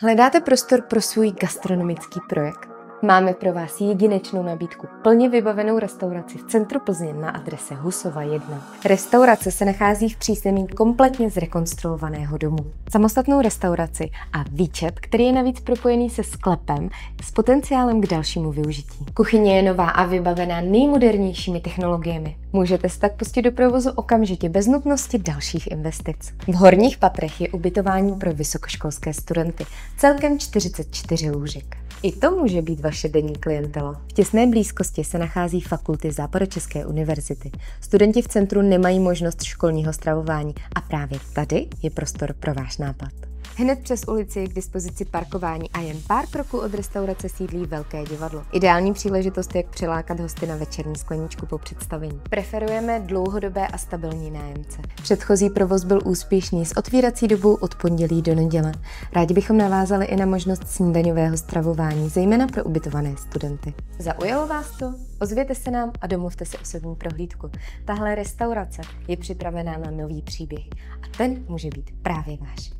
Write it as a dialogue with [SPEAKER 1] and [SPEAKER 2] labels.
[SPEAKER 1] Hledáte prostor pro svůj gastronomický projekt? Máme pro vás jedinečnou nabídku plně vybavenou restauraci v centru Plzně na adrese Husova 1. Restaurace se nachází v přízemí kompletně zrekonstruovaného domu. Samostatnou restauraci a výčep, který je navíc propojený se sklepem s potenciálem k dalšímu využití. Kuchyně je nová a vybavená nejmodernějšími technologiemi. Můžete se tak pustit do provozu okamžitě bez nutnosti dalších investic. V horních patrech je ubytování pro vysokoškolské studenty, celkem 44 lůžek. I to může být vaše denní klientela. V těsné blízkosti se nachází fakulty Západočeské univerzity. Studenti v centru nemají možnost školního stravování a právě tady je prostor pro váš nápad. Hned přes ulici je k dispozici parkování a jen pár kroků od restaurace sídlí velké divadlo. Ideální příležitost, jak přilákat hosty na večerní skleničku po představení. Preferujeme dlouhodobé a stabilní nájemce. Předchozí provoz byl úspěšný s otvírací dobou od pondělí do neděle. Rádi bychom navázali i na možnost snídaňového stravování, zejména pro ubytované studenty. Zaujalo vás to? Ozvěte se nám a domluvte si osobní prohlídku. Tahle restaurace je připravená na nový příběh a ten může být právě váš.